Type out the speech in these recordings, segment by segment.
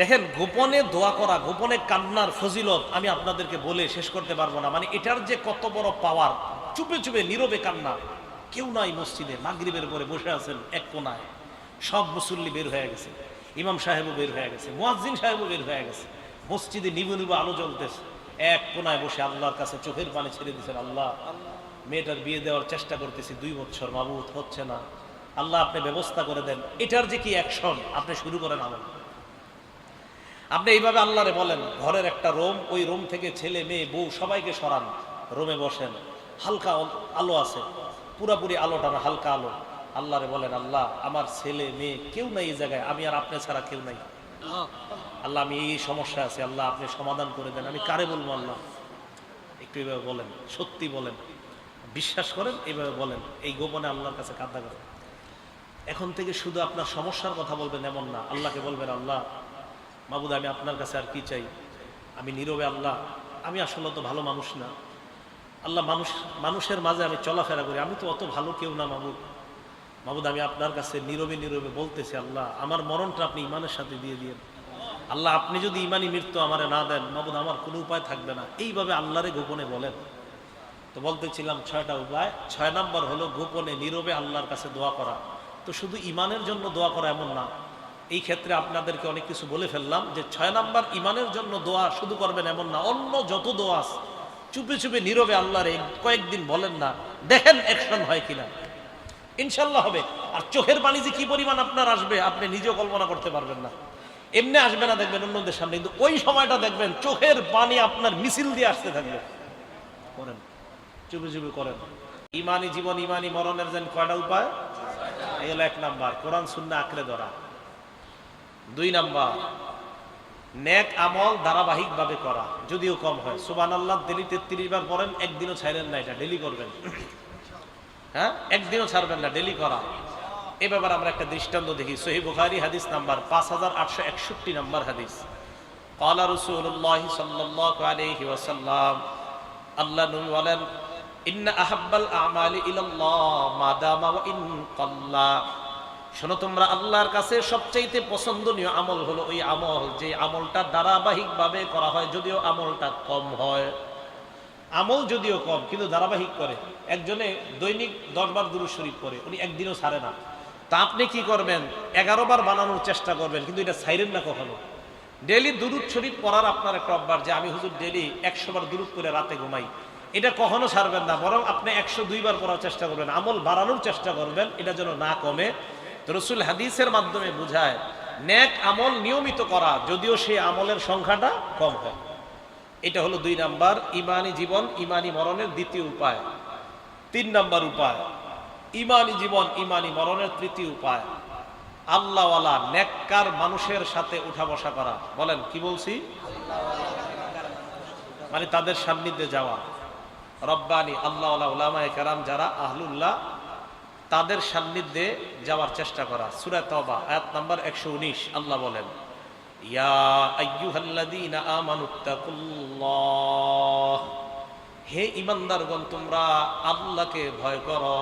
দেখেন, গোপনে দোয়া করা, গোপনে কান্নার ফজিলত আমি আপনাদেরকে বলে শেষ করতে পারবো না। মানে এটার যে কত বড় পাওয়ার। চুপে চুপে নীরবে কান্না, কেউ নাই মসজিদে, মাগরিবের পরে বসে আছেন এক কোনায়, সব মুসল্লি বের হয়ে গেছে, ইমাম সাহেবও বের হয়ে গেছে, মুয়াজ্জিন সাহেবও বের হয়ে গেছে, মসজিদে নিবু নিবু আলো জ্বলতেছে, এক কোনায় বসে আল্লাহর কাছে চোখের পানি ছেড়ে দিয়েছেন। আল্লাহ, মেয়েটার বিয়ে দেওয়ার চেষ্টা করতেছি 2 বছর, মাবুদ হচ্ছে না, আল্লাহ আপনি ব্যবস্থা করে দেন। এটার যে কি অ্যাকশন, আপনি শুরু করেন আমল। আপনি এইভাবে আল্লাহরে বলেন, ঘরের একটা রুম, ওই রুম থেকে ছেলে মেয়ে বউ সবাইকে সরান, রুমে বসেন, হালকা আলো আছে, পুরাপুরি আলোটা না, হালকা আলো। আল্লাহরে বলেন, আল্লাহ আমার ছেলে মেয়ে কেউ নাই এই জায়গায়, আমি আর আপনি ছাড়া কেউ নাই, আল্লাহ আমি এই সমস্যা আছে, আল্লাহ আপনি সমাধান করে দেন। আমি কারে বলবো আল্লাহ? একটু এইভাবে বলেন, সত্যি বলেন, বিশ্বাস করেন, এইভাবে বলেন, এই গোপনে আল্লাহর কাছে কাঁদা করেন। এখন থেকে শুধু আপনার সমস্যার কথা বলবেন এমন না, আল্লাহকে বলবেন, আল্লাহ মাবুদ আমি আপনার কাছে আর কি চাই? আমি নীরবে, আল্লাহ আমি আসলে তো ভালো মানুষ না, আল্লাহ মানুষের মাঝে আমি চলাফেরা করি, আমি তো অত ভালো কেউ না মাবুদ। মাবুদ আমি আপনার কাছে নীরবে নীরবে বলতেছি, আল্লাহ আমার মরণটা আপনি ইমানের সাথে দিয়ে দিয়েন। আল্লাহ আপনি যদি ইমানি মৃত্যু আমারে না দেন, মাবুদ আমার কোনো উপায় থাকবে না। এইভাবে আল্লাহরে গোপনে বলেন। তো বলতেছিলাম 6টা উপায়। 6 নম্বর হলো গোপনে নীরবে আল্লাহর কাছে দোয়া করা। তো শুধু ইমানের জন্য দোয়া করা এমন না, এই ক্ষেত্রে আপনাদেরকে অনেক কিছু বলে ফেললাম যে 6 নম্বর ইমানের জন্য দোয়া শুধু করবেন এমন না, অন্য যত দোয়া আছে চুপে চুপে নীরবে আল্লাহরে কয়েকদিন বলেন না, দেখেন অ্যাকশন হয় কিনা, ইনশাল্লাহ হবে। আর চোখের পানি যে কি পরিমাণ আপনার আসবে আপনি নিজেও কল্পনা করতে পারবেন না। এমনি আসবে না দেখবেন অন্যদের সামনে, কিন্তু ওই সময়টা দেখবেন চোখের পানি আপনার মিছিল দিয়ে আসতে থাকবে। করেন, চুপে চুপে করেন। ইমানি জীবন ইমানি মরণের যেন 6টা উপায়, এগুলো 1 নাম্বার কোরআন সুন্নাহ আঁকড়ে ধরা। 2 নাম্বার নেক আমল ধারাবাহিকভাবে করা, যদিও কম হয়। সুবহানাল্লাহ ডেলি 33 বার পড়েন, একদিনও ছাড়েন না, এটা ডেলি করবেন। হ্যাঁ, একদিনও ছাড়বেন না, ডেলি করা। এ ব্যাপারে আমরা একটা দৃষ্টান্ত দেখি। সহিহ বুখারী হাদিস নাম্বার 5861 নম্বর হাদিস। ক্বালা রাসূলুল্লাহ সাল্লাল্লাহু আলাইহি ওয়াসাল্লাম, আল্লাহ নবী বলেন, ইন্না আহাব্বাল আমালি ইলাল্লাহ মা দামা ওয়া ইন কাল্লা। শোনো তোমরা, আল্লাহর কাছে সবচাইতে পছন্দনীয় আমল হলো ওই আমল যে আমলটা ধারাবাহিকভাবে করা হয়, যদিও আমলটা কম হয়। আমল যদিও কম কিন্তু ধারাবাহিক করে। একজনে দৈনিক 10 বার দুরূদ শরীফ পড়ে, উনি একদিনও ছাড়ে না। তা আপনি কি করবেন? 11 বার বানানোর চেষ্টা করবেন, কিন্তু এটা ছাইরেন না কখনো। ডেলি দুরূদ শরীফ পড়ার আপনার একটা অভ্যাস, যে আমি হুজুর ডেলি 100 বার দুরূদ করে রাতে ঘুমাই, এটা কখনো ছাড়বেন না, বরং আপনি 102 বার পড়ার চেষ্টা করবেন, আমল বাড়ানোর চেষ্টা করবেন, এটা যেন না কমে। তো রাসূল হাদিসের মাধ্যমে বুঝায় নেক আমল নিয়মিত করা, যদিও সেই আমলের সংখ্যাটা কম হয়। এটা হলো 2 নাম্বার ইমানি জীবন ইমানি মরণের দ্বিতীয় উপায়। 3 নাম্বার উপায় ইমানি জীবন ইমানি মরণের তৃতীয় উপায়, আল্লাহওয়ালা নেককার মানুষের সাথে উঠা বসা করা। বলেন কি বলছি? মানে তাদের সান্নিধ্যে যাওয়া। রব্বানি আল্লাহওয়ালা উলামায়ে কেরাম যারা আহলুল্লাহ, তাদের সান্নিধ্যে যাওয়ার চেষ্টা করা। সূরা তাওবা আয়াত নাম্বার 119 আল্লাহ বলেন, ইয়া আইয়ুহাল্লাযীনা আমানুত্তাকুল্লাহ, হে ঈমানদারগণ তোমরা আল্লাহকে ভয় করো,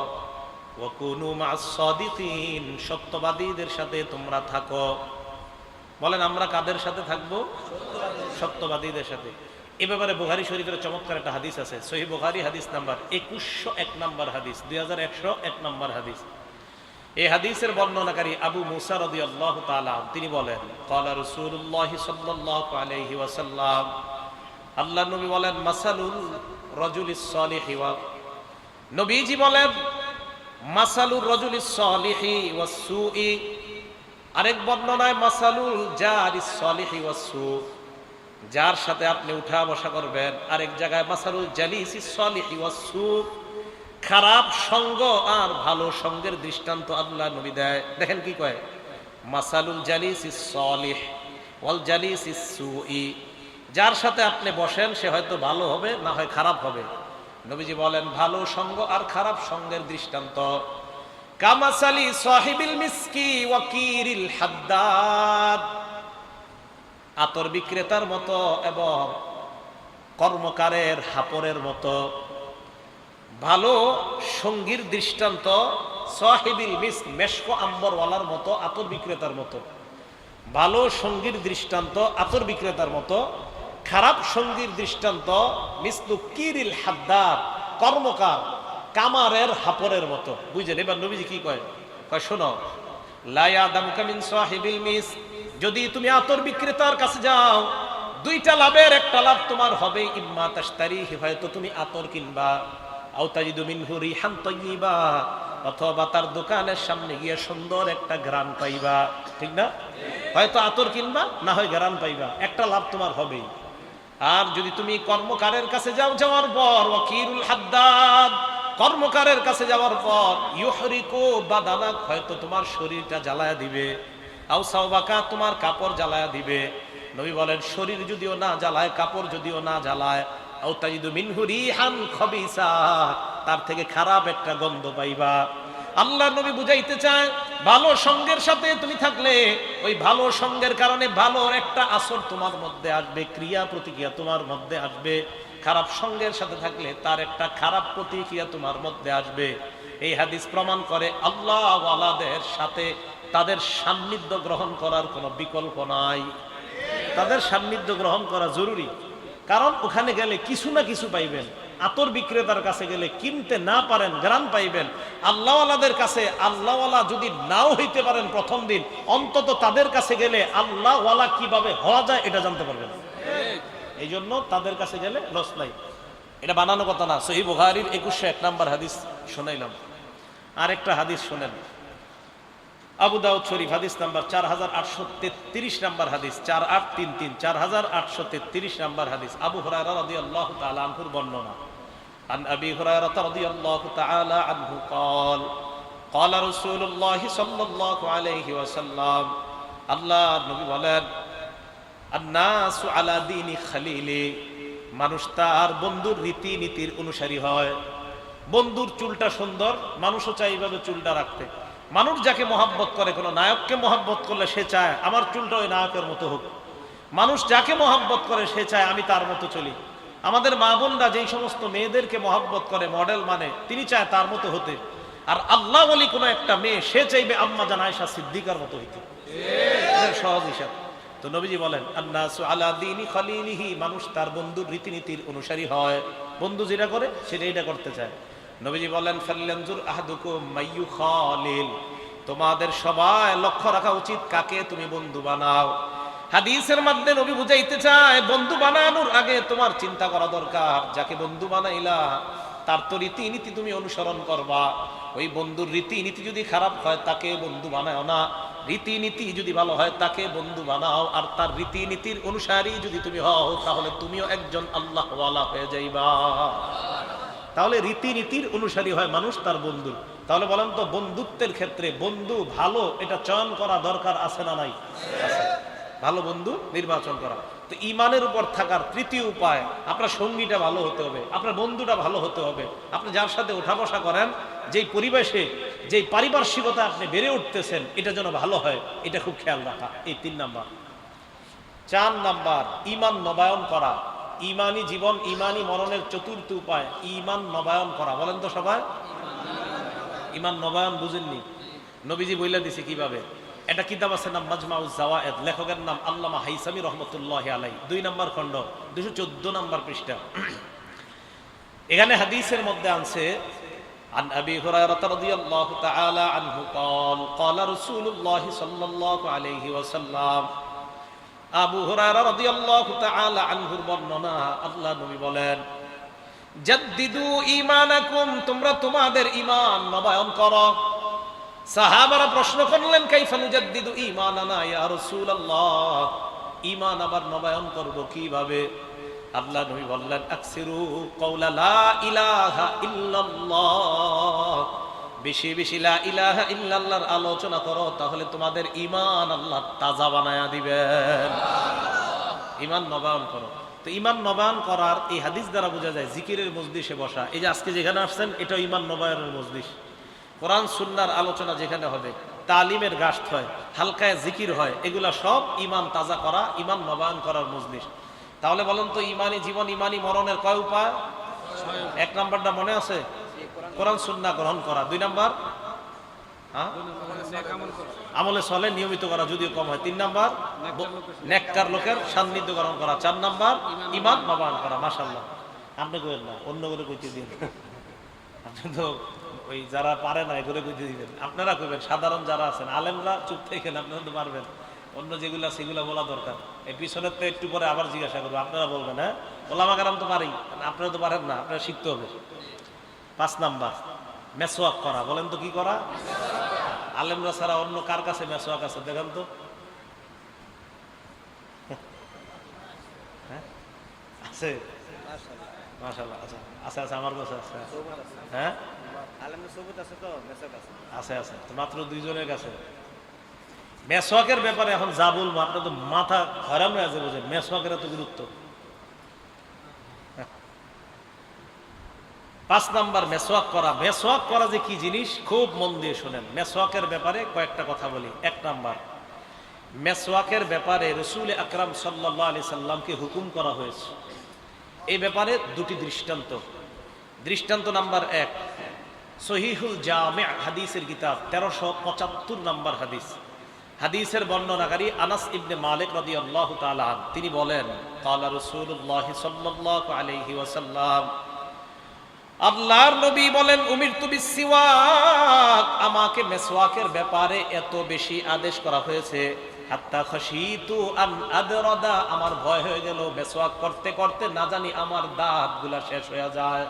ওয়া কুনু মা'আস সাদিকিন, সত্যবাদীদের সাথে তোমরা থাকো। বলেন আমরা কাদের সাথে থাকবো? সত্যবাদীদের সাথে। এ ব্যাপারে বুখারী শরীফের চমৎকার একটা হাদিস আছে। সহিহ বুখারী হাদিস নাম্বার 2101 নম্বর হাদিস, 2101 নম্বর হাদিস। এই হাদিসের বর্ণনাকারী আবু মুসা রাদিয়াল্লাহু তাআলা তিনি বলেন, ক্বালা রাসূলুল্লাহ সাল্লাল্লাহু আলাইহি ওয়াসাল্লাম, আল্লাহ নবী বলেন, মাসালুল রাজুলিস সালিহি ওয়া, নবীজি বলেন মাসালুর রাজুলিস সালিহি ওয়াস সুই। আরেক বর্ণনায় মাসালুল জারিস সালিহি ওয়াস সু, যার সাথে আপনি উঠা বসা করবেন। আরেক জায়গায় মাসালুল জালিসিস সালিহি ওয়াস সু, খারাপ সঙ্গ আর ভালো সঙ্গের দৃষ্টান্ত আল্লাহ নবী দেয়। দেখেন কি কয়, মাসালুল জালিসিস সালিহ ওয়াল জালিসিস সুই, যার সাথে আপনি বসেন সে হয়তো ভালো হবে, না হয় খারাপ হবে। নবীজি বলেন ভালো সঙ্গ আর খারাপ সঙ্গের দৃষ্টান্ত কামাসালি সাহিবিল মিসকি ওয়া কিরিল হাদ্দাদ, আতর বিক্রেতার মতো এবং কর্মকারের হাপরের মতো। ভালো সঙ্গীর দৃষ্টান্ত সাহিবিল মিস্ক, মেশক আম্বরওয়ালার মতো, আতর বিক্রেতার মতো। ভালো সঙ্গীর দৃষ্টান্ত আতর বিক্রেতার মতো, খারাপ সঙ্গীর দৃষ্টান্ত মিসলু কিরিল হাদ্দাদ, কর্মকার কামারের হাপরের মতো। বুঝলেন? এবার নবীজি কি কয়? শোনো, লা ইয়াদামুকা মিন সাহিবিল মিস, যদি তুমি আতর বিক্রেতার কাছে যাও, দুইটা লাভের একটা লাভ তোমার হবে, ইম্মা তাশতারিহি, হয়তো তুমি আতর কিনবা, আও তাজিদু মিনহু রিহান তাইয়্যিবা, অথবা তার দোকানের সামনে গিয়ে সুন্দর একটা ঘ্রাণ পাইবা। ঠিক না? হয়তো আতর কিনবা, না হয় ঘ্রাণ পাইবা, একটা লাভ তোমার হবেই। আর যদি তুমি কর্মকারের কাছে যাও, যাওয়ার পর ওয়াকিরুল হাদ্দাদ, কর্মকারের কাছে যাওয়ার পর ইউহরিকু বাদানাক, হয়তো তোমার শরীরটা জ্বালায়া দিবে, আও সাওবাকা, তোমার কাপড় জ্বালায়া দিবে। নবী বলেন শরীর যদিও না জ্বালায়, কাপড় যদিও না জ্বালায়, আও তাজিদু মিনহু রিহান খবিসা, তার থেকে খারাপ একটা গন্ধ পাইবা। আল্লাহ নবী বুঝাইতে চায়, ভালো সঙ্গের সাথে তুমি থাকলে ওই ভালো সঙ্গের কারণে ভালো একটা আসর তোমার মধ্যে আসবে, ক্রিয়া প্রতিক্রিয়া তোমার মধ্যে আসবে। খারাপ সঙ্গের সাথে থাকলে তার একটা খারাপ প্রতিক্রিয়া তোমার মধ্যে আসবে। এই হাদিস প্রমাণ করে আল্লাহ ওয়ালাদের সাথে তাদের সান্নিধ্য গ্রহণ করার কোনো বিকল্প নাই। তাদের সান্নিধ্য গ্রহণ করা জরুরি, কারণ ওখানে গেলে কিছু না কিছু পাইবেন। আতর বিক্রেতার কাছে গেলে কিনতে না পারেন, ঘ্রাণ পাইবেন। আল্লাহওয়ালাদের কাছে আল্লাহওয়ালা যদি নাও হইতে পারেন প্রথম দিন, অন্তত তাদের কাছে গেলে আল্লাহওয়ালা কিভাবে হওয়া যায় এটা জানতে পারবেন। এই জন্য তাদের কাছে গেলে লস নাই। এটা বানানো কথা না, সহিহ বুখারীর 2101 নম্বর হাদিস শোনাইলাম। আরেকটা হাদিস শোনেন, আবু দাউদ শরীফ হাদিস নাম্বার 4833 নম্বর হাদিস, 4833, 4833 নম্বর হাদিস। আবু হুরায়রা রাদিয়াল্লাহু তাআলা আনহুর বর্ণনা। আন আবি হুরায়রা রাদিয়াল্লাহু তাআলা আনহু قال قال رسول الله صلى الله عليه وسلم, আল্লাহর নবী বলেন, আন-নাসু আলা দীনি খালিলি, মানুষ তার বন্ধুর রীতিনীতির অনুসারী হয়। বন্ধুর চুলটা সুন্দর, মানুষও চায় এইভাবে চুলটা রাখতে। মানুষ যাকে মহাব্বত করে, কোনো নায়ককে মহাব্বত করলে সে চায় আমার চুলটা ওই নায়কের মতো হোক। মানুষ যাকে মহাব্বত করে সে চায় আমি তার মতো চলি। আমাদের মা বোনরা যেই সমস্ত মেয়েদেরকে মহাব্বত করে, মডেল মানে, তিনি চায় তার মতো হতে। আর আল্লাহ বলি কোনো একটা মেয়ে, সে চাইবে আম্মা জান আয়েশা সিদ্দিকার মতো হইতে। সহজ হিসাব। তো নবীজি বলেন আন-নাসু আলা দীনি খালিলিহি, মানুষ তার বন্ধুর রীতিনীতির অনুসারী হয়। বন্ধু যেটা করে সেটা এটা করতে চায়। নবীজি বলেন ফাল্লানজুর আহাদুকুম মাইয়ু খালিল, তোমাদের সবাই লক্ষ্য রাখা উচিত কাকে তুমি বন্ধু বানাও। হাদিসের মধ্যে নবী বুঝাইতে চায় বন্ধু বানানোর আগে তোমার চিন্তা করা দরকার, যাকে বন্ধু বানাইলা তার তো রীতিনীতি তুমি অনুসরণ করবা। ওই বন্ধুর রীতিনীতি যদি খারাপ হয় তাকে বন্ধু বানাও না, রীতিনীতি যদি ভালো হয় তাকে বন্ধু বানাও। আর তার রীতিনীতির অনুসারী যদি তুমি হও, তাহলে তুমিও একজন আল্লাহওয়ালা হয়ে যাইবা। তাহলে রীতিনীতির অনুসারী হয় মানুষ তার বন্ধু। তাহলে বলেন তো, বন্ধুত্বের ক্ষেত্রে বন্ধু ভালো এটা চয়ন করা দরকার আছে না নাই? আছে। ভালো বন্ধু নির্বাচন করা। তো ঈমানের উপর থাকার তৃতীয় উপায়, আপনার সঙ্গীটা ভালো হতে হবে, আপনার বন্ধুটা ভালো হতে হবে। আপনি যার সাথে ওঠা বসা করেন, যেই পরিবেশে যেই পারিপার্শ্বিকতা আপনি বেড়ে উঠতেছেন, এটা যেন ভালো হয়, এটা খুব খেয়াল রাখা। এই 3 নাম্বার। 4 নাম্বার, ঈমান নবায়ন করা। ঈমানী জীবন, ঈমানী মরণের চতুর্থ উপায় ঈমান নবায়ন করা। বলেন তো সবাই, ঈমান নবায়ন বুঝেননি? নবীজি বইলা দিছে কিভাবে। একটা কিতাব আছে নাম মাজমাউজ জাওয়ায়েদ, লেখকের নাম আল্লামা হাইসামি রহমতুল্লাহি আলাইহি, 2 নম্বর খণ্ড, 214 নম্বর পৃষ্ঠা। এখানে হাদিসের মধ্যে আনছে আন আবি হুরায়রা রাদিয়াল্লাহু তাআলা আনহু قال قال رسول الله صلى الله عليه وسلم, আবু হুরায়রা রাদিয়াল্লাহু তাআলা আনহুর বর্ণনা। আল্লাহ নবী বলেন, জাদ্দিদু ঈমানাকুম, তোমরা তোমাদের ঈমান নবায়ন করো। সাহাবারা প্রশ্ন করলেন, কাইফা নুজাদ্দিদু ঈমানানা ইয়া রাসূলুল্লাহ, ঈমান আবার নবায়ন করব কিভাবে? আল্লাহ নবী বললেন, আকসিরু কওলা লা ইলাহা ইল্লাল্লাহ, বেশি বেশি লা ইলাহা ইল্লাল্লাহর আলোচনা করো, তাহলে তোমাদের ঈমান আল্লাহ তাজা বানায়া দিবেন। ঈমান নবায়ন করো। তো ঈমান নবায়ন করার এই হাদিস দ্বারা বোঝা যায় জিকিরের মজলিসে বসা। এই যে আজকে যেখানে আসছেন, এটা ঈমান নবায়নের মজলিস। কোরআন সুন্নাহর আলোচনা যেখানে হবে, তালিমের গাছ হয়, হালকায় জিকির হয়, এগুলা সব ঈমান তাজা করা, ঈমান নবায়ন করার মজলিস। তাহলে বলেন তো, ঈমানী জীবন, ঈমানী মরণের কয় উপায়? 1 নাম্বারটা মনে আছে? কোরআন সুন্নাহ গ্রহণ করা। 2 নাম্বার আমলে সলে নিয়মিত করা যদিও কম হয়। 3 নাম্বার নেককার লোকের সান্নিধ্য গ্রহণ করা। 4 নাম্বার ঈমান নবায়ন করা। মাশাআল্লাহ, আপনি কইেন না, অন্য করে কইতে দিন। আপনি তো ওই যারা পারে না এগুলো কইতে দিবেন, আপনারা কইবেন। সাধারণ যারা আছেন আলেমরা চুপ থাকেন, আপনারা তো পারবেন। অন্য যেগুলা সেগুলা বলা দরকার। এই পিছনের তো একটু পরে আবার জিজ্ঞাসা করবো, আপনারা বলবেন। হ্যাঁ, ওলামা কেরাম তো পারি, আপনারা তো পারেন না, আপনারা শিখতে হবে। 5 নাম্বার মেসওয়াক করা। বলেন তো কি করা? আলেমরা ছাড়া অন্য কার কাছে মেসওয়াক আছে দেখেন তো? হ্যাঁ আছে, মাশাআল্লাহ। আচ্ছা আচ্ছা আচ্ছা, আমার কাছে আছে। হ্যাঁ আছে আছে, তো মাত্র 2 জনের কাছে। মেসওয়াকের ব্যাপারে এখন যা বলবো আপনার তো মাথা হয়রান হয়ে যাবে যে মেসওয়াকের এত গুরুত্ব। 5 নাম্বার মেসওয়াক করা। মেসওয়াক করা যে কি জিনিস খুব মন দিয়ে শুনেন। মেসওয়াকের ব্যাপারে কয়েকটা কথা বলি। 1 নাম্বার, মেসওয়াকের ব্যাপারে রাসূল আকরাম সাল্লাল্লাহু আলাইহি সাল্লামকে হুকুম করা হয়েছে। এই ব্যাপারে 2টি দৃষ্টান্ত। দৃষ্টান্ত নাম্বার 1, সহিহুল জামি' হাদিসের কিতাব 1375 নাম্বার হাদিস। হাদিসের বর্ণনাকারী আনাস ইবনে মালিক রাদিয়াল্লাহু তাআলা আন, তিনি বলেন ক্বালা রাসূলুল্লাহ সাল্লাল্লাহু আলাইহি ওয়াসাল্লাম, আল্লাহর নবী বলেন, উমিরতু বিসসিওয়াক, আমাকে মেসওয়াকের ব্যাপারে এত বেশি আদেশ করা হয়েছে, হাত্তা খাশিতু আন আদরাদা, আমার ভয় হয়ে গেল মেসওয়াক করতে করতে না জানি আমার দাঁতগুলা শেষ হয়ে যায়।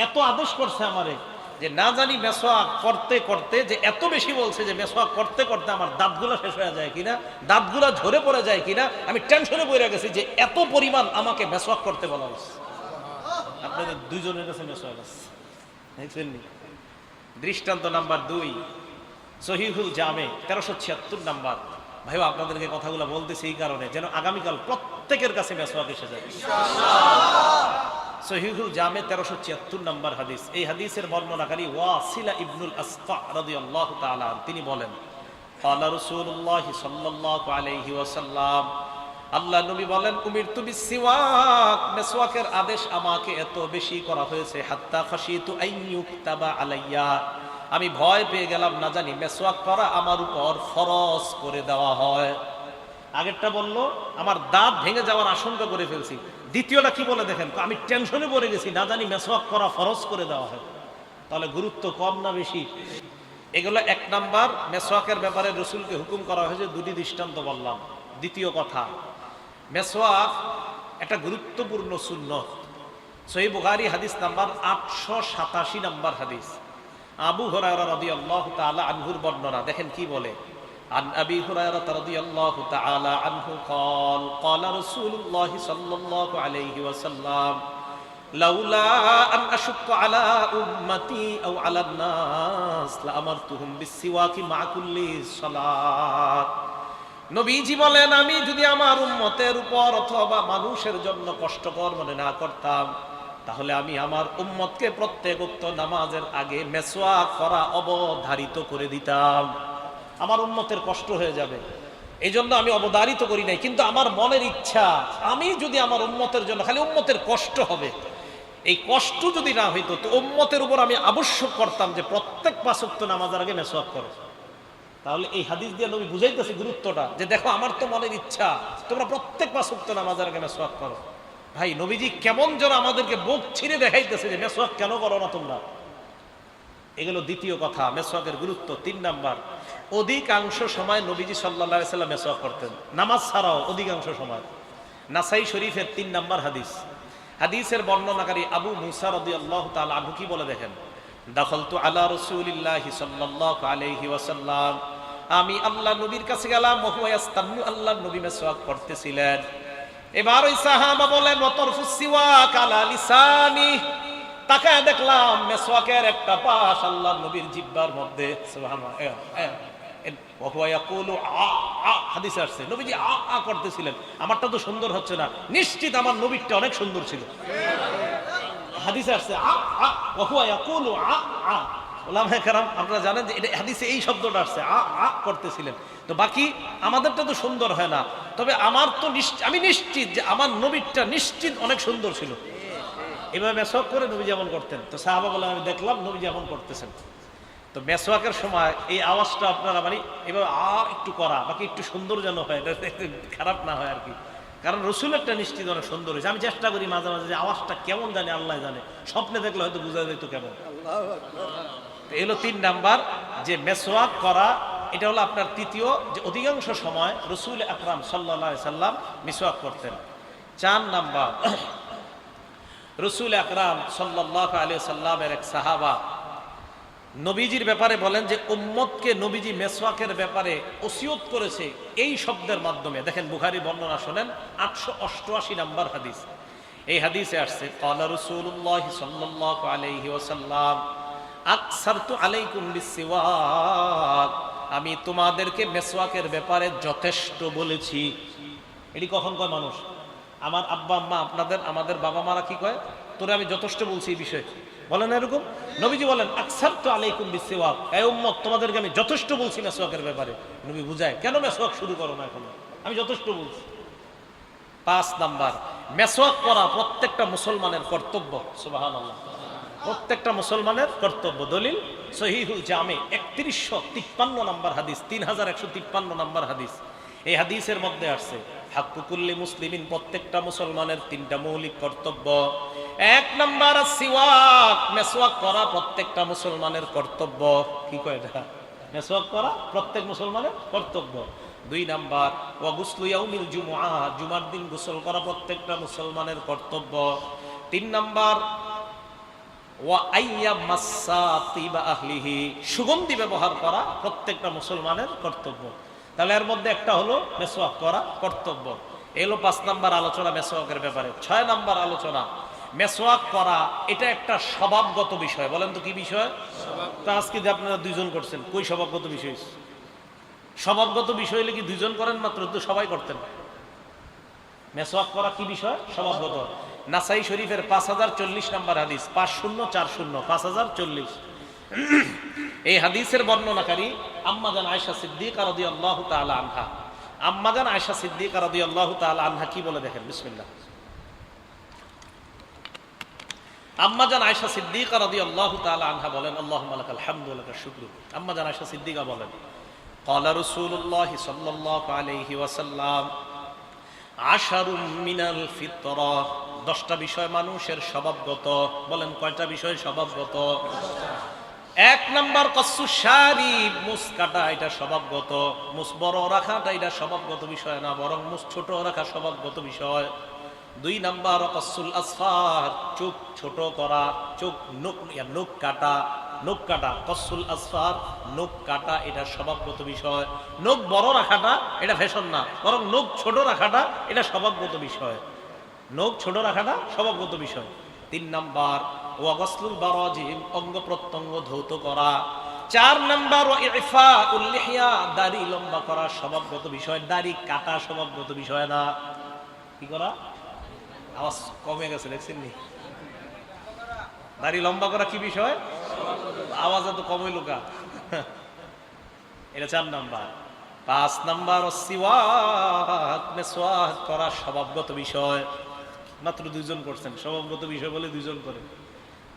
এত আদেশ করছে আমারে যে না জানি মেসওয়াক করতে করতে, যে এত বেশি বলছে যে মেসওয়াক করতে করতে আমার দাঁতগুলা শেষ হয়ে যায় কিনা, দাঁতগুলা ঝরে পড়ে যায় কিনা, আমি টেনশনে পড়ে গেছি যে এত পরিমাণ আমাকে মেসওয়াক করতে বলা হয়েছে। আপনাদের 2 জনের কাছে মেসওয়াক আছে, দেখছেন নি? দৃষ্টান্ত নাম্বার 2, সহিহুল জামে 1376 নাম্বার। ভাইও আপনাদেরকে কথাগুলো বলতেছি এই কারণে যেন আগামীকাল প্রত্যেকের কাছে মেসওয়াক এসে যায়। সহিহুল জামে 1376 নাম্বার হাদিস। এই হাদিসের বর্ণনাকারী ওয়াসিলা ইবনুল আসকা রাদিয়াল্লাহু তাআলা, তিনি বলেন ক্বালা রাসূলুল্লাহ সাল্লাল্লাহু আলাইহি ওয়াসাল্লাম, আল্লাহ নবী বলেন, উমিরতু বিসসিওয়াক, মেসওয়াকের আদেশ আমাকে এত বেশি করা হয়েছে, হাত্তা খাশিতু আন ইউকতাবা আলাইয়া, আমি ভয় পেয়ে গেলাম না জানি মেসওয়াক করা আমার উপর ফরজ করে দেওয়া হয়। আগেরটা বললো আমার দাঁত ভেঙে যাওয়ার আশঙ্কা করে ফেলছি। দ্বিতীয়টা কি বলে দেখেন, আমি টেনশনে পড়ে গেছি না জানি মেসওয়াক করা ফরজ করে দেওয়া হয়। তাহলে গুরুত্ব কম না বেশি? এগুলো 1 নাম্বার, মেসওয়াকের ব্যাপারে রাসূলকে হুকুম করা হয়েছে। 2টি দৃষ্টান্ত বললাম। দ্বিতীয় কথা, মেসওয়াক একটা গুরুত্বপূর্ণ সুন্নত। সহিহ বুখারী হাদিস নাম্বার 887 নাম্বার হাদিস। আবু হুরায়রা রাদিয়াল্লাহু তাআলা আনহুর বর্ণনা, দেখেন কি বলে। عن أبي هريرة رضي الله تعالى عنه قال قال رسول الله صلى الله عليه وسلم لولا أن أشق على أمتي أو على الناس لأمرتهم بالسواك مع كل صلاة। নবীজি বলেন, আমি যদি আমার উম্মতের উপর অথবা মানুষের জন্য কষ্টকর মনে না করতাম, তাহলে আমি আমার উম্মতকে প্রত্যেক উক্ত নামাজের আগে মেসওয়াক করা অবধারিত করে দিতাম। আমার উম্মতের কষ্ট হয়ে যাবে, এই জন্য আমি অবধারিত করি নাই। কিন্তু আমার মনের ইচ্ছা, আমি যদি আমার উম্মতের জন্য, খালি উম্মতের কষ্ট হবে, এই কষ্ট যদি না হইতো তো উম্মতের উপর আমি আবশ্যক করতাম যে প্রত্যেক 5 ওয়াক্ত নামাজের আগে মেসওয়াক করো। তাহলে এই হাদিস দিয়ে নবী বুঝাইতেছে গুরুত্বটা, যে দেখো আমার তো মনের ইচ্ছা, তোমরা প্রত্যেক 5 ওয়াক্ত নামাজের আগে মেসওয়াক করো। ভাই নবীজি কেমন যেন আমাদেরকে বুক ছিঁড়ে দেখাইতেছে যে মেসওয়াক কেন করো না তোমরা। এগুলো দ্বিতীয় কথা, মেসওয়াকের গুরুত্ব। 3 নাম্বার, অধিকাংশ সময় নবীজি সাল্লাল্লাহু আলাইহি সাল্লাম মেসওয়াক করতেন, নামাজ ছাড়াও অধিকাংশ সময়। নাসাই শরীফের 3 নাম্বার হাদিস। হাদিসের বর্ণনাকারী আবু মুসা রাদিয়াল্লাহু তাআলা আনহু কি বলে দেখেন, দাখালতু আলা রাসূলিল্লাহি সাল্লাল্লাহু আলাইহি ওয়াসাল্লাম, আমি আল্লাহ নবীর কাছে গেলাম, ওয়া ইয়াস্তান্নু, আল্লাহ নবী মেসওয়াক করতেছিলেন। এবার ওই সাহাবা বলেন, ওয়া তারফুস সিওয়াক আলা লিসানি, তাকায় দেখলাম মেসওয়াকের একটা পাশ আল্লাহ নবীর জিহ্বার মধ্যে। সুবহানাল্লাহ। হাদিসে আসছে নবীজি আ আ করতেছিলেন। আমারটা তো সুন্দর হচ্ছে না, নিশ্চিত আমার নবীরটা অনেক সুন্দর ছিল। হাদিসে আসছে আ আ ওয়া হুয়া ইয়াকুলু আ আ। ওলামায়ে কেরাম আপনারা জানেন যে এটা হাদিসে এই শব্দটা আসছে, আ আ করতেছিলেন। তো বাকি আমাদেরটা তো সুন্দর হয় না, তবে আমার তো আমি নিশ্চিত যে আমার নবীরটা নিশ্চিত অনেক সুন্দর ছিল। এভাবে মেসওয়াক করে নবী যেমন করতেন। তো সাহাবা বলেন, আমি দেখলাম নবী যেমন করতেছেন। তো মেসওয়াকের সময় এই আওয়াজটা আপনারা মানে এবার একটু করা বাকি একটু সুন্দর যেন হয়, খারাপ না হয় আর কি। কারণ রসুলেরটা নিশ্চিত অনেক সুন্দর হয়েছে। আমি চেষ্টা করি মাঝে মাঝে যে আওয়াজটা কেমন জানে আল্লাহ জানে, স্বপ্নে দেখলে হয়তো বোঝা যেত কেমন। এলো 3 নাম্বার যে মেসওয়াক করা, এটা হলো আপনার তৃতীয়, যে অধিকাংশ সময় রসুল আকরাম সাল্লাল্লাহু আলাইহি সাল্লাম মিসওয়াক করতেন। 4 নাম্বার, রসুল আকরাম সাল্লাল্লাহু আলাইহি সাল্লামের এক সাহাবা নবীজির ব্যাপারে বলেন যে উম্মতকে নবীজি মেসওয়াকের ব্যাপারে ওসিয়ত করেছে এই শব্দের মাধ্যমে। দেখেন বুখারী বর্ণনা শোনেন, 888 নাম্বার হাদিস। এই হাদিসে আসছে ক্বালা রাসূলুল্লাহ সাল্লাল্লাহু আলাইহি ওয়াসাল্লাম আকসারতু আলাইকুম বিসওয়াক, আমি তোমাদেরকে মেসওয়াকের ব্যাপারে যথেষ্ট বলেছি। এটি কখন কয় মানুষ? আমার আব্বা আম্মা, আপনাদের আমাদের বাবা মারা কি কয়? তোরে আমি যথেষ্ট বলছি এই বিষয়ে, বলেন এরকম? নবীজি বলেন আকসারতু আলাইকুম বিসওয়াক, এই উম্মত তোমাদেরকে আমি যথেষ্ট বলছি মেসওয়াকের ব্যাপারে। নবী বুঝায় কেন মেসওয়াক শুরু করো না এখন, আমি যথেষ্ট বলছি। 5 নাম্বার, মেসওয়াক করা প্রত্যেকটা মুসলমানের কর্তব্য। সুবহানাল্লাহ, প্রত্যেকটা মুসলমানের কর্তব্য। দলিল সহিহুল জামে 3153 নাম্বার হাদিস, 3153 নাম্বার হাদিস। এই হাদিসের মধ্যে আসছে হাক্কুকুল্লি মুসলিমিন, প্রত্যেকটা মুসলমানের 3টা মৌলিক কর্তব্য। 1 নাম্বার সিওয়াক, মেসওয়াক করা প্রত্যেকটা মুসলমানের কর্তব্য। কি কয় এটা? মেসওয়াক করা প্রত্যেক মুসলমানের কর্তব্য। 2 নাম্বার ওয়া গুসলু ইয়াউমিল জুমআহ, জুমার দিন গোসল করা প্রত্যেকটা মুসলমানের কর্তব্য। 3 নাম্বার ওয়া আইয়ামাসসা তিবা আহলিহি, সুগন্ধি ব্যবহার করা প্রত্যেকটা মুসলমানের কর্তব্য। তাহলে এর মধ্যে একটা হলো মেসওয়াক করা কর্তব্য। এলো 5 নাম্বার আলোচনা মেসওয়াকের ব্যাপারে। 6 নাম্বার আলোচনা, মেসওয়াক করা এটা একটা স্বভাবগত বিষয়। বলেন তো কি বিষয়? তা আজকে যে আপনারা 2 জন করছেন, কই স্বভাবগত বিষয়? স্বভাবগত বিষয় হলে কি 2 জন করেন মাত্র, তো সবাই করতেন। মেসওয়াক করা কি বিষয়? স্বভাবগত। নাসাই শরীফের 5040 নাম্বার হাদিস, 5040, 5040। এই হাদিসের বর্ণনাকারী আম্মাজান আয়েশা সিদ্দিকা রাদিয়াল্লাহু তাআলা আনহা। আম্মাজান আয়েশা সিদ্দিকা রাদিয়াল্লাহু তাআলা আনহা কি বলে দেখেন, বিসমিল্লাহ। আম্মাজান আয়েশা সিদ্দিকা রাদিয়াল্লাহু তাআলা আনহা বলেন, আল্লাহুম্মা লাকাল হামদু ওয়া লাকাশ শুকরু। আম্মাজান আয়েশা সিদ্দিকা বলেন ক্বালা রাসূলুল্লাহ সাল্লাল্লাহু আলাইহি ওয়াসাল্লাম আশারুম মিনাল ফিতরা, 10টা বিষয় মানুষের স্বভাবগত। বলেন কয়টা বিষয় স্বভাবগত? 1 নাম্বার কসু শারিব, মুস কাটা, এটা স্বভাবগত। মুস বড় রাখাটা এটা স্বভাবগত বিষয় না, বরং মুস ছোট রাখা স্বভাবগত বিষয়। 2 নাম্বার কসুল আসফার, চোখ ছোট করা, চোখ নখ কাটা, নখ কাটা। কসুল আসফার, নখ কাটা, এটা স্বভাবগত বিষয়। নখ বড় রাখাটা এটা ফ্যাশন না, বরং নখ ছোট রাখাটা এটা স্বভাবগত বিষয়। নখ ছোট রাখাটা স্বভাবগত বিষয়। 3 নাম্বার ওয়া গসলুল বারাজিম, অঙ্গ প্রত্যঙ্গ ধৌত করা। 4 নাম্বার ওয়া ইফাউল লিহিয়া, দাড়ি লম্বা করা স্বভাবগত বিষয়। দাড়ি কাটা স্বভাবগত বিষয় না। কি করা? আওয়াজ কমে গেছে দেখছেন নি? দাড়ি লম্বা করা কি বিষয়? আওয়াজ এত কম হইল কা? এটা 4 নাম্বার। 5 নাম্বার সিওয়াক, মেসওয়াক করা স্বভাবগত বিষয়। মাত্র 2 জন করছেন, স্বভাবগত বিষয় বলে 2 জন করে,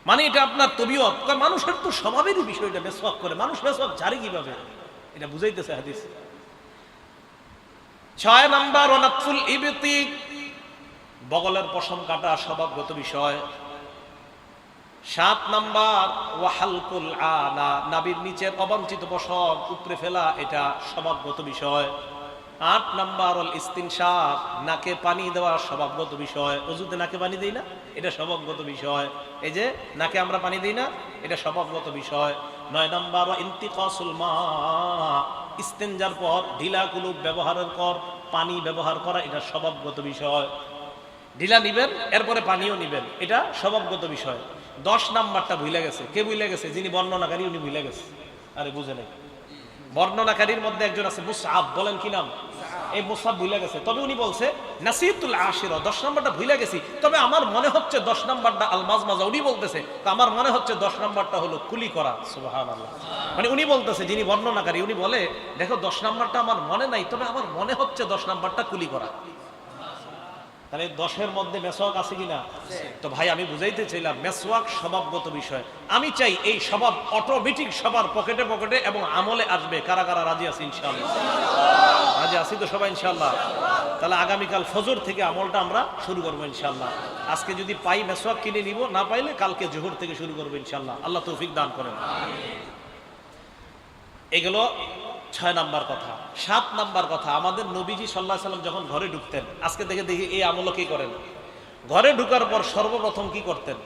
মানে এটা আপনার তবিয়ত। মানুষের তো স্বভাবেরই বিষয়টা মেসওয়াক করে, মানুষ মেসওয়াক জারি কিভাবে এটা বুঝাইতেছে হাদিস। 6 নাম্বার ওয়ানাতফুল ইবতি, বগলের পশম কাটা স্বভাবগত বিষয়। 7 নাম্বার ওয়াহালকুল আনা, নাভির নিচের অবাঞ্ছিত পশম উপড়ে ফেলা, এটা স্বভাবগত বিষয়। 8 নাম্বার ওয়াল ইস্তিনশাক, নাকে পানি দেওয়া স্বভাবগত বিষয়। ওযুতে নাকে পানি দেই না, এটা স্বভাবগত বিষয়। এই যে নাকে আমরা পানি দেই না, এটা স্বভাবগত বিষয়। 9 নাম্বার ওয়া ইন্তিকাসুল মা, ইস্তেনজার পর ঢিলা কুলুপ ব্যবহারের পর পানি ব্যবহার করা, এটা স্বভাবগত বিষয়। ঢিলা নিবেন, এরপরে পানিও নিবেন, এটা স্বভাবগত বিষয়। 10 নাম্বারটা ভুলে গেছে। কে ভুলে গেছে? যিনি বর্ণনাকারী উনি ভুলে গেছে। আরে বুঝে নাই, বর্ণনাকারীর মধ্যে একজন আছে মুসআব, বলেন কি নাম? এই মুসআব ভুলে গেছে, তবে উনি বলছে নাসিতুল আশিরা, 10 নাম্বারটা ভুলে গেছি, তবে আমার মনে হচ্ছে 10 নাম্বারটা আল মাজমাজা। উনি বলতেছে আমার মনে হচ্ছে 10 নাম্বারটা হলো কুলি করা। সুবহানাল্লাহ, মানে উনি বলতেছে, যিনি বর্ণনাকারী উনি বলে দেখো 10 নাম্বারটা আমার মনে নাই, তবে আমার মনে হচ্ছে 10 নাম্বারটা কুলি করা। তাহলে 10-এর মধ্যে মেসওয়াক আছে কিনা? তো ভাই আমি বুঝাইতে চাইলাম মেসওয়াক স্বভাবগত বিষয়। আমি চাই এই স্বভাব অটোমেটিক সবার পকেটে পকেটে এবং আমলে আসবে। কারা কারা রাজি আছে ইনশাআল্লাহ? রাজি আছি তো সবাই ইনশাআল্লাহ? তাহলে আগামীকাল ফজর থেকে আমলটা আমরা শুরু করবো ইনশাআল্লাহ। আজকে যদি পাই মেসওয়াক কিনে নিব, না পাইলে কালকে জোহর থেকে শুরু করবো ইনশাআল্লাহ। আল্লাহ তৌফিক দান করেন। এগুলো 6 নাম্বার কথা। 7 নাম্বার কথা, আমাদের নবীজি সাল্লাল্লাহু আলাইহি সাল্লাম যখন ঘরে ঢুকতেন, আজকে দেখি এই আমল কি করেন। ঘরে ঢুকার পর সর্বপ্রথম কি করতেন?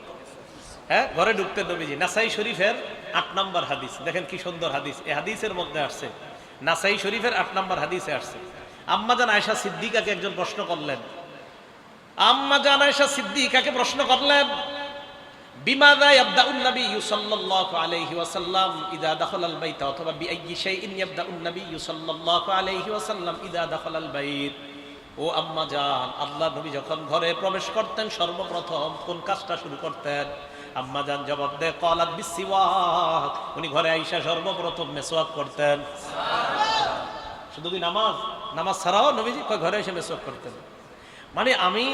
হ্যাঁ, ঘরে ঢুকতেন নবীজি। নাসাই শরীফের 8 নাম্বার হাদিস, দেখেন কি সুন্দর হাদিস। এই হাদিসের মধ্যে আসছে, নাসাই শরীফের 8 নাম্বার হাদিসে আসছে, আম্মাজান আয়েশা সিদ্দিকাকে একজন প্রশ্ন করলেন। আম্মাজান আয়েশা সিদ্দিকাকে প্রশ্ন করলেন, বিমাযা ইয়াবদাউন নবী সাল্লাল্লাহু আলাইহি ওয়াসাল্লাম ইযা দাখালাল বাইত, অথবা বিআইয়ি শাইইন ইয়াবদাউন নবী সাল্লাল্লাহু আলাইহি ওয়াসাল্লাম ইযা দাখালাল বাইত। ও আম্মা জান, আল্লাহর নবী যখন ঘরে প্রবেশ করতেন সর্বপ্রথম কোন কাজটা শুরু করতেন? আম্মা জান জবাব দেয় ক্বালাত বিসওয়াক, উনি ঘরে আইসা সর্বপ্রথম মেসওয়াক করতেন। শুধু কি নামাজ ছাড়াও নবীজি ঘরে এসে মেসওয়াক করতেন। মানে আমি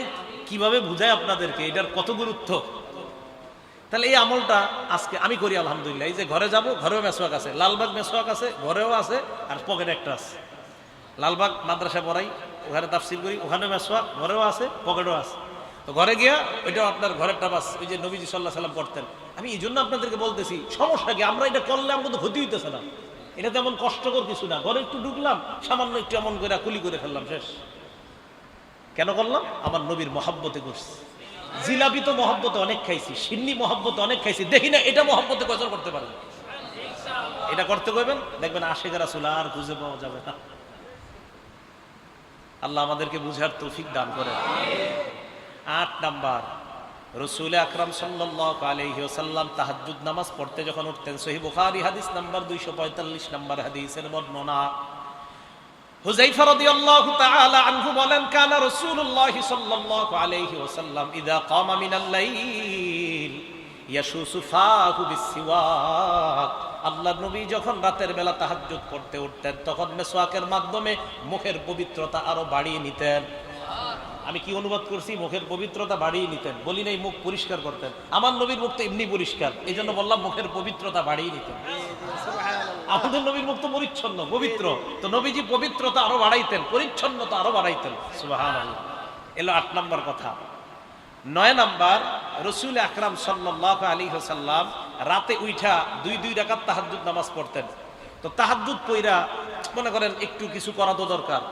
কিভাবে বুঝাই আপনাদেরকে এটার কত গুরুত্ব। তাহলে এই আমলটা আজকে আমি করি আলহামদুলিল্লাহ। এই যে ঘরে যাব, ঘরেও মেসওয়াক আছে, লালবাগ মেসওয়াক আছে, ঘরেও আছে, আর পকেটে একটা আছে। লালবাগ মাদ্রাসা পড়াই, ওখানে তাফসীর করি, ওখানে মেসওয়াক ঘরেও আছে, পকেটেও আছে। তো ঘরে গিয়া ওইটাও আপনার ঘরের টাবাস, ওই যে নবীজি সাল্লাল্লাহু আলাইহি সাল্লাম করতেন। আমি এই জন্য আপনাদেরকে বলতেছি, সমস্যা কি? আমরা এটা করলে আমাদের তো ক্ষতি হইতেছে না, এটা তেমন কষ্টকর কিছু না। ঘরে একটু ঢুকলাম, সামান্য একটু এমন করে কুলি করে ফেললাম, শেষ। কেন করলাম? আমার নবীর মহব্বতে করছি। জিলাপি তো মহব্বতে অনেক খাইছি, সিন্নি মহব্বতে অনেক খাইছি, দেখি না এটা মহব্বতে কয়জন করতে পারে? এটা করতে কইবেন, দেখবেন আশিক রাসূল আর খুঁজে পাওয়া যাবে না। আল্লাহ আমাদেরকে বুঝার তৌফিক দান করেন। 8 নাম্বার, রাসূল আকরাম সাল্লাল্লাহু আলাইহি ওয়াসাল্লাম তাহাজ্জুদ নামাজ পড়তে যখন উঠতেন, সহিহ বুখারী হাদিস নাম্বার 245 নাম্বার হাদিসের বর্ণনা। হুযায়ফা রাদিয়াল্লাহু তাআলা আনহু বলেন, কানা রাসূলুল্লাহ সাল্লাল্লাহু আলাইহি ওয়াসাল্লাম ইযা কামা মিনাল লাইল ইয়াশুসু ফাহু বিসওয়াক। আল্লাহর নবী যখন রাতের বেলা তাহাজ্জুদ পড়তে উঠতেন, তখন মেসওয়াকের মাধ্যমে মুখের পবিত্রতা আরো বাড়িয়ে নিতেন। আমি কি অনুবাদ করছি? মুখের পবিত্রতা বাড়িয়ে নিতেন, বলি নাই মুখ পরিষ্কার করতেন। আমার নবীর মুখ তো এমনি পরিষ্কার, এই জন্য বললাম মুখের পবিত্রতা বাড়িয়ে নিতেন। আমাদের নবীর মুখ তো পরিচ্ছন্ন, পবিত্র, তো নবীজি পবিত্রতা আরো বাড়াইতেন, পরিচ্ছন্নতা আরো বাড়াইতেন। সুবহানাল্লাহ। এলো 8 নম্বর কথা। 9 নাম্বার, রাসূল আকরাম সাল্লাল্লাহু আলাইহি ওয়াসাল্লাম রাতে উঠা 2 রাকাত তাহাজ্জুদ নামাজ পড়তেন। তো তাহাজ্জুদ পড়া মনে করেন একটু কিছু করা তো দরকার।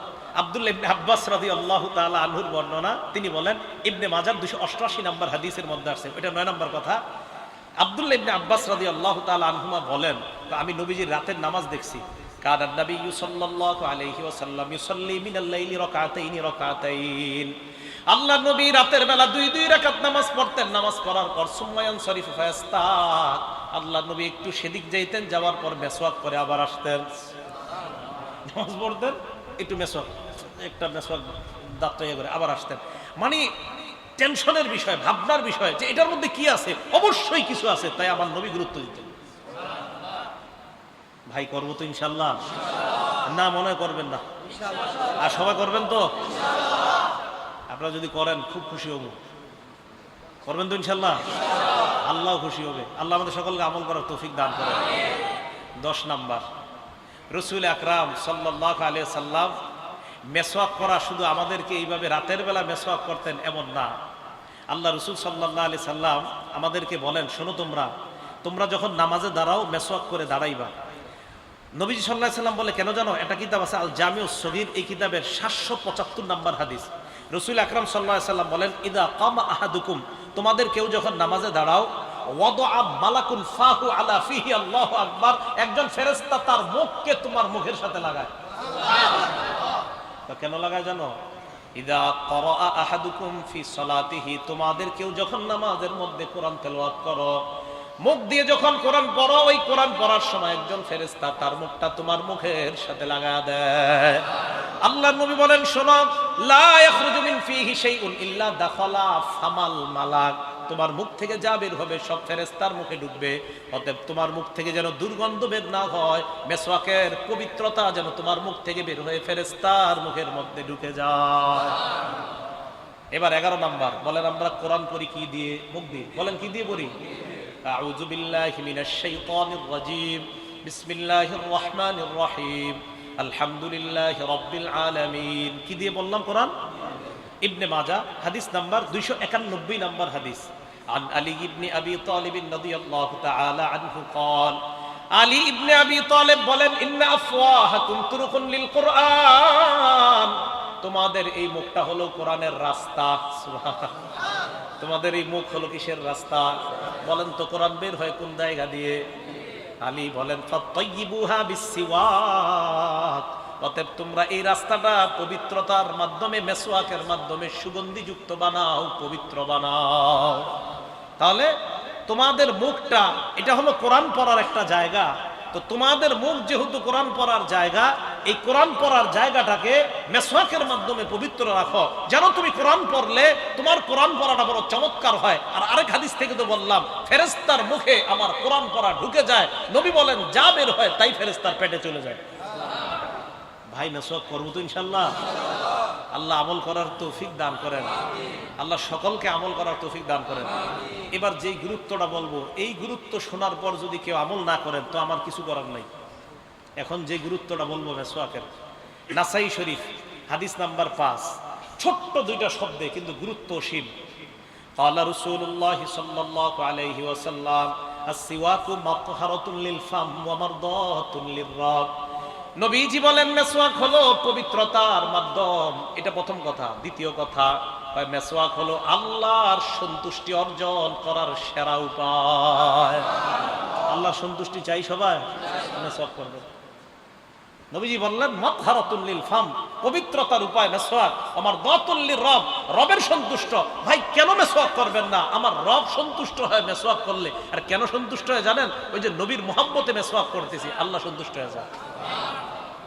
আব্দুল্লাহ ইবনে আব্বাস রাদিয়াল্লাহু তাআলা আনহুর বর্ণনা, তিনি বলেন, ইবনে মাজাহ 288 নাম্বার হাদিসের মধ্যে আছে, এটা 9 নাম্বার কথা। আব্দুল্লাহ ইবনে আব্বাস রাদিয়াল্লাহু তাআলা আনহুমা বলেন, আমি নবীজির রাতের নামাজ দেখছি। কানান নবী সাল্লাল্লাহু আলাইহি ওয়াসাল্লাম ইউসাল্লি মিনাল লাইলি রাকাতাইন। আল্লাহর নবী রাতের বেলা 2 রাকাত নামাজ পড়তেন। নামাজ পড়ার পর সুম্মায়ান শরীফ ফায়াস্তাক, আল্লাহর নবী একটু সেদিক যাইতেন, যাওয়ার পর মেসওয়াক করে আবার আসতেন। নামাজ পড়তেন, একটু মেসওয়াক, একটা মেসওয়াক দাঁত করে আবার আসতেন। মানে টেনশনের বিষয়, ভাবনার বিষয় যে এটার মধ্যে কি আছে, অবশ্যই কিছু আছে, তাই আমার নবী গুরুত্ব দিতেন। ভাই করবো তো ইনশাল্লাহ? না মনে করবেন না? আর সবাই করবেন তো? আপনারা যদি করেন খুব খুশি হব। করবেন তো ইনশাল্লাহ? আল্লাহ খুশি হবে। আল্লাহ আমাদের সকলকে আমল করার তৌফিক দান করেন। 10 নাম্বার, রাসূল আকরাম সাল্লাল্লাহু আলাইহি ওয়াসাল্লাম মেসওয়াক করা শুধু আমাদেরকে এইভাবে রাতের বেলা মেসওয়াক করতেন এমন না। আল্লাহ রাসূল সাল্লাল্লাহু আলাইহি সাল্লাম আমাদেরকে বলেন, শোনো তোমরা যখন নামাজে দাঁড়াও মেসওয়াক করে দাঁড়াইবা। নবীজি সাল্লাল্লাহু আলাইহি সাল্লাম বলে, কেন জানো? একটা কিতাব আছে আল জামিউস সগীর, এই কিতাবের 775 নাম্বার হাদিস। রাসূল আকরাম সাল্লাল্লাহু আলাইহি সাল্লাম বলেন, ইদা কামা আহাদুকুম, তোমাদের কেউ যখন নামাজে দাঁড়াও, ওয়াদআ মালাকুন ফাহু আলা ফিহি, আল্লাহু আকবার, একজন ফেরেশতা তার মুখকে তোমার মুখের সাথে লাগায়। কেন লাগায় জানো? ইদা ক্বারা আহাদুকুম ফি সালাতিহি, তোমাদের কেউ যখন নামাজের মধ্যে কোরআন তেলাওয়াত করো, মুখ দিয়ে যখন কোরআন পড়ো, ওই কোরআন পড়ার সময় একজন ফেরেশতা তার মুখটা তোমার মুখের সাথে লাগায় দেয়। আল্লাহর নবী বলেন, শোনো, লা ইয়াখরুজু মিন ফিহি শাইউন ইল্লা দাখালা ফামাল মালাক, তোমার মুখ থেকে যা বের হবে সব ফেরেশতার মুখে ঢুকবে। অতএব তোমার মুখ থেকে যেন দুর্গন্ধ বের না হয়, মেসওয়াকের পবিত্রতা যেন তোমার মুখ থেকে বের হয়ে ফেরেশতার মুখের মধ্যে ঢুকে যায়। এবার 11 নাম্বার বলেন, আমরা কোরআন পড়ি কি দিয়ে? মুখ দিয়ে। বলেন কি দিয়ে পড়ি? আউযু বিল্লাহি মিনাশ শাইতানির রাজীম, বিসমিল্লাহির রহমানির রহিম, আলহামদুলিল্লাহি রাব্বিল আলামিন। কি দিয়ে বললাম? কোরআন। ইবনে মাজাহ হাদিস নাম্বার 291 নাম্বার হাদিস। عن علي بن ابي طالب رضي الله تعالى عنه قال, আলী ইবনে আবি তালেব বলেন, ইন্না আফওয়াহাকুম তুরুকুন লিল কুরআন, তোমাদের এই মুখটা হলো কোরআনের রাস্তা। সুবহানাল্লাহ। তোমাদের এই মুখ হলো কিসের রাস্তা? বলেন তো, কোরআন বের হয় কোন জায়গা দিয়ে? আলী বলেন, ফাতাইয়িবুহা বিসসিওয়াক, অতএব তোমরা এই রাস্তাটা পবিত্রতার মাধ্যমে, মেসওয়াকের মাধ্যমে সুগন্ধিযুক্ত বানাও, পবিত্র বানাও। তাহলে তোমাদের মুখটা, এটা হলো কোরআন পড়ার একটা জায়গা। তো তোমাদের মুখ যেহেতু কোরআন পড়ার জায়গা, এই কোরআন পড়ার জায়গাটাকে মেসওয়াকের মাধ্যমে পবিত্র রাখো, যেন তুমি কোরআন পড়লে তোমার কোরআন পড়াটা বড় চমৎকার হয়। আর আরেক হাদিস থেকে তো বললাম, ফেরেশতার মুখে আমার কোরআন পড়া ঢুকে যায়, নবী বলেন যা বের হয় তাই ফেরেশতার পেটে চলে যায়। ভাই, মেসওয়াক করবো তো ইনশাল্লাহ। আল্লাহ আমল করার তৌফিক দান করেন, আল্লাহ সকলকে আমল করার তৌফিক দান করেন। এবার যেই গুরুত্বটা বলবো, এই গুরুত্ব শোনার পর যদি কেউ আমল না করেন তো আমার কিছু করার নাই। এখন যে গুরুত্বটা বলবো মেসওয়াকের, নাসাই শরীফ হাদিস নাম্বার 5, ছোট্ট দুইটা শব্দে কিন্তু গুরুত্ব অসীম। ক্বালা রাসূলুল্লাহি সাল্লাল্লাহু আলাইহি ওয়াসাল্লাম, আস-সিওয়াকু মাতহারাতুন লিল ফাম ওয়া মারদাতুন লির-রাব। নবীজি বলেন, মেসওয়াক হলো পবিত্রতার মাধ্যম। এটা প্রথম কথা। দ্বিতীয় কথা, মেসওয়াক হলো আল্লাহর সন্তুষ্টি অর্জন করার সেরা উপায়। আল্লাহর সন্তুষ্টি চাই সবাই, মেসওয়াক করবে। নবীজি বললেন, মাতহারাতুন লিল ফাম, পবিত্রতার উপায় মেসওয়াক। আমার দাতুল লির-রব, রবের সন্তুষ্ট। ভাই, কেন মেসওয়াক করবেন না? আমার রব সন্তুষ্ট হয় মেসওয়াক করলে। আর কেন সন্তুষ্ট হয় জানেন? ওই যে নবীর মুহাব্বতে মেসওয়াক করতেছি, আল্লাহ সন্তুষ্ট হয়ে যায়।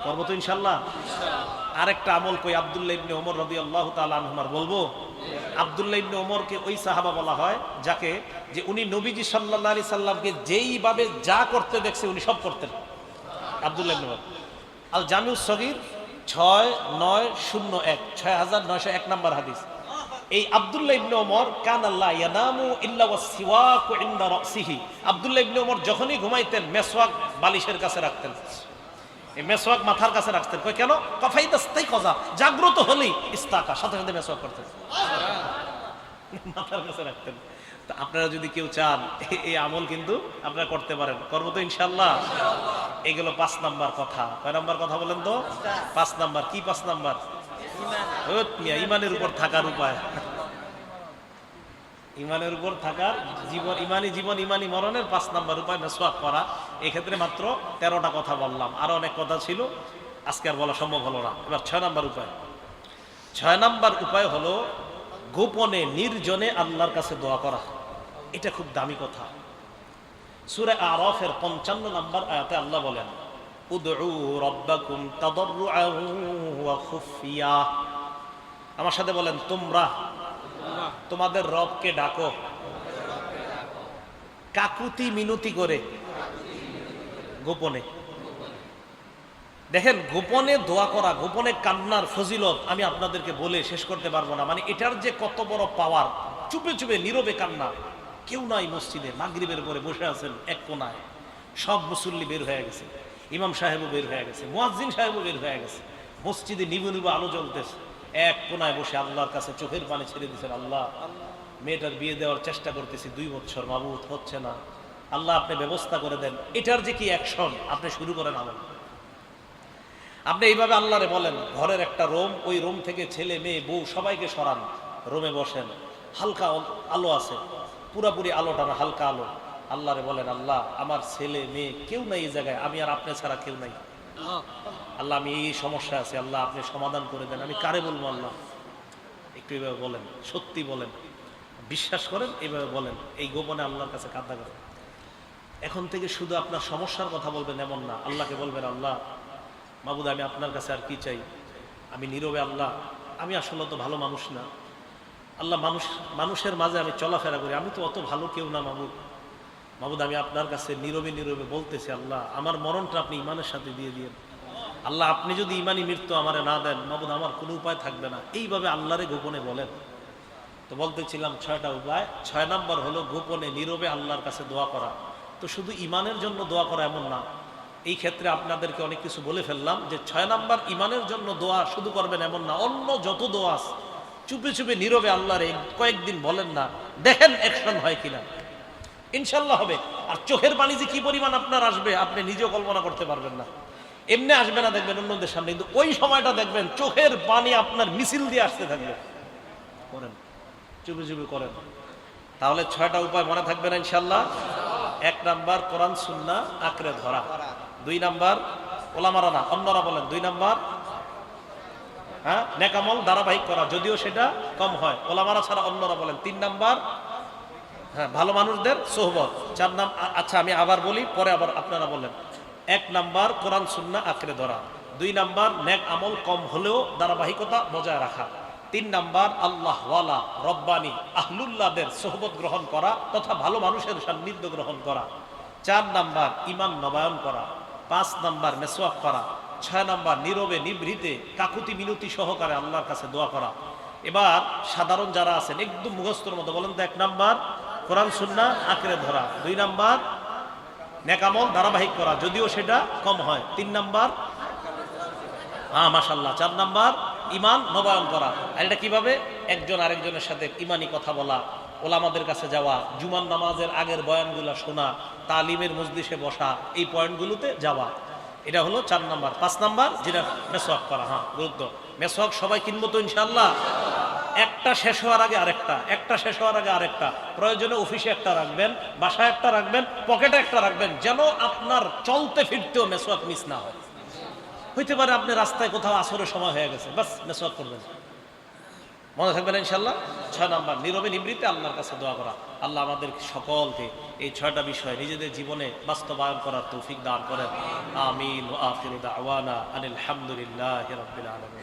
করবো তো ইনশাল্লাহ। আরেকটা আমল কই, আব্দুল্লাহ ইবনে ওমর রাদিয়াল্লাহু তাআলা আনহুমার বলবো। আব্দুল্লাহ ইবনে ওমরকে ওই সাহাবা বলা হয় যাকে, যে উনি নবীজি সাল্লাল্লাহু আলাইহি সাল্লামকে যেইভাবে যা করতে দেখছে উনি সব করতেন। আব্দুল্লাহ ইবনে ওমর, আল জামিউস সগীর 6901, 6901 নাম্বার হাদিস। এই আব্দুল্লাহ ইবনে ওমর, কানা লা ইয়ানামু ইল্লা ওয়াসসিওয়াকু ইনদা রাসিহি, আব্দুল্লাহ ইবনে ওমর যখনই ঘুমাইতেন মেসওয়াক বালিশের কাছে রাখতেন, এই মেসওয়াক মাথার কাছে রাখতেন। কই কেন? কাফাইদাস্তাই কজা, জাগ্রত হলেই ইস্তাকা, সাথে সাথে মেসওয়াক করতেন, মাথার কাছে রাখতেন। তো আপনারা যদি কেউ চান এই আমল কিন্তু আপনারা করতে পারেন। করবো তো ইনশাল্লাহ। এগুলো 5 নাম্বার কথা। কয় নাম্বার কথা বলেন তো? 5 নাম্বার। কি 5 নাম্বার? ইমানের উপর থাকার উপায়। ইমানের উপর থাকার জীবন, ইমানি জীবন, ইমানি মরণের 5 নাম্বার উপায় মেসওয়াক করা। এক্ষেত্রে মাত্র 13টা কথা বললাম, আরো অনেক কথা ছিল, আজকে আর বলা সম্ভব হলো না। এবার 6 নাম্বার উপায়। 6 নাম্বার উপায় হলো গোপনে, নির্জনে আল্লাহর কাছে দোয়া করা। এটা খুব দামি কথা। সূরা আরাফের 55 নাম্বার আয়াতে আল্লাহ বলেন, উদউ রাব্বাকুম তাদাররুআন ওয়া খুফিয়া। আমার সাথে বলেন, তোমরা তোমাদের রবকে ডাকো কাকুতি মিনতি করে, গোপনে। দেখেন, গোপনে দোয়া করা, গোপনে কান্নার ফজিলত আমি আপনাদেরকে বলে শেষ করতে পারবো না। মানে এটার যে কত বড় পাওয়ার। চুপে চুপে নীরবে কান্না। কেউ নাই মসজিদে, মাগরিবের পরে বসে আছেন এক কোনায়, সব মুসল্লি বের হয়ে গেছে, ইমাম সাহেবও বের হয়ে গেছে, মুয়াজ্জিন সাহেবও বের হয়ে গেছে, মসজিদে নিবু নিবু আলো জ্বলতেছে, এক কোনায় বসে আল্লাহর কাছে চোখের পানি ছেড়ে দিয়েছেন। আল্লাহ, মেয়েটার বিয়ে দেওয়ার চেষ্টা করতেছি 2 বছর, মাবুদ হচ্ছে না, আল্লাহ আপনি ব্যবস্থা করে দেন। এটার যে কি অ্যাকশন, আপনি শুরু করেন আমল। আপনি এইভাবে আল্লাহরে বলেন, ঘরের একটা রুম, ওই রুম থেকে ছেলে মেয়ে বউ সবাইকে সরান, রুমে বসেন, হালকা আলো আছে, পুরাপুরি আলোটা না, হালকা আলো। আল্লাহরে বলেন, আল্লাহ আমার ছেলে মেয়ে কেউ নাই এই জায়গায়, আমি আর আপনি ছাড়া কেউ নাই, আল্লাহ আমি এই সমস্যা আছে, আল্লাহ আপনি সমাধান করে দেন। আমি কারে বলবো আল্লাহ? একটু এইভাবে বলেন, সত্যি বলেন, বিশ্বাস করেন, এইভাবে বলেন, এই গোপনে আল্লাহর কাছে কাঁদা করেন। এখন থেকে শুধু আপনার সমস্যার কথা বলবেন এমন না, আল্লাহকে বলবেন, আল্লাহ মাবুদ আমি আপনার কাছে আর কি চাই? আমি নীরবে, আল্লাহ আমি আসলে তো ভালো মানুষ না, আল্লাহ মানুষের মাঝে আমি চলাফেরা করি, আমি তো অত ভালো কেউ না মাবুদ। মাবুদ আমি আপনার কাছে নীরবে নীরবে বলতেছি, আল্লাহ আমার মরণটা আপনি ইমানের সাথে দিয়ে দিয়েন। আল্লাহ আপনি যদি ইমানি মৃত্যু আমারে না দেন মাবুদ, আমার কোনো উপায় থাকবে না। এইভাবে আল্লাহরে গোপনে বলেন। তো বলতেছিলাম 6টা উপায়। 6 নাম্বার হলো গোপনে নীরবে আল্লাহর কাছে দোয়া করা। তো শুধু ইমানের জন্য দোয়া করা এমন না, এই ক্ষেত্রে আপনাদেরকে অনেক কিছু বলে ফেললাম যে 6 নাম্বার ইমানের জন্য দোয়া শুধু করবেন এমন না, অন্য যত দোয়া আছে চুপে চুপে নীরবে আল্লাহর কয়েকদিন বলেন না, দেখেন অ্যাকশন হয় কিনা, ইনশাল্লাহ হবে। আর চোখের পানি যে কি পরিমাণ আপনার আসবে আপনি নিজেও কল্পনা করতে পারবেন না। এমনি আসবে না দেখবেন অন্যদের সামনে, কিন্তু ওই সময়টা দেখবেন চোখের পানি আপনার মিছিল দিয়ে আসতে থাকবে। করেন, চুপে চুপে করেন, তাহলে 6টা উপায় মনে থাকবে না ইনশাল্লাহ। 1 নাম্বার কোরআন সুন্নাহ আঁকড়ে ধরা। 2 নাম্বার ওলামারা না অন্যরা বলেন। 2 নাম্বার নেক আমল ধারাবাহিক করা, যদিও সেটা কম হয়, ওলামারা ছাড়া অন্যরা বলেন। 3 নাম্বার ভালো মানুষদের সোহবত। 4 নাম্বার, আচ্ছা আমি আবার বলি, পরে আবার আপনারা বলেন। 1 নাম্বার কোরআন সুন্নাহ আঁকড়ে ধরা। 2 নাম্বার নেক আমল কম হলেও ধারাবাহিকতা বজায় রাখা। 3 নাম্বার আল্লাহ ওয়ালা রব্বানি আহলুল্লাহদের সোহবত গ্রহণ করা তথা ভালো মানুষের সান্নিধ্য গ্রহণ করা। 4 নাম্বার ইমান নবায়ন করা। 5 নাম্বার মেসওয়াক করা। 6 নাম্বার নীরবে নিভৃতে কাকুতি মিনতি সহকারে আল্লাহর কাছে দোয়া করা। এবার সাধারণ যারা আছেন একদম মুখস্থর মতো বলেন তো। 1 নাম্বার কোরআন সুন্নাহ আঁকড়ে ধরা। 2 নাম্বার নেক আমল ধারাবাহিক করা, যদিও সেটা কম হয়। 3 নাম্বার মাশাআল্লাহ। 4 নাম্বার ইমান নবায়ন করা। আর এটা কিভাবে? একজন আরেকজনের সাথে ইমানি কথা বলা, ওলামাদের কাছে যাওয়া, জুমার নামাজের আগের বয়ানগুলো শোনা, তালিমের মজলিসে বসা, এই পয়েন্টগুলোতে যাওয়া। এটা হলো 4 নাম্বার। 5 নাম্বার যেটা মেসওয়াক করা। গুরুত্ব, মেসওয়াক সবাই কিনবো তো ইনশাআল্লাহ। একটা শেষ হওয়ার আগে আরেকটা, একটা শেষ হওয়ার আগে আরেকটা, প্রয়োজনে অফিসে একটা রাখবেন, বাসায় একটা রাখবেন, পকেটে একটা রাখবেন, যেন আপনার চলতে ফিরতেও মেসওয়াক মিস না হয়। হইতে পারে আপনি রাস্তায় কোথাও আসরের সময় হয়ে গেছে, বাস মেসওয়াক করবেন, মনে থাকবেন ইনশাআল্লাহ। 6 নাম্বার নীরবে নিবৃত্তে আল্লাহর কাছে দোয়া করা। আল্লাহ আমাদের সকলকে এই 6টা বিষয় নিজেদের জীবনে বাস্তবায়ন করার তৌফিক দান করেন। আমিন। ওয়া আখিরু দাওয়ানা আনিল হামদুলিল্লাহি রাব্বিল আলামিন।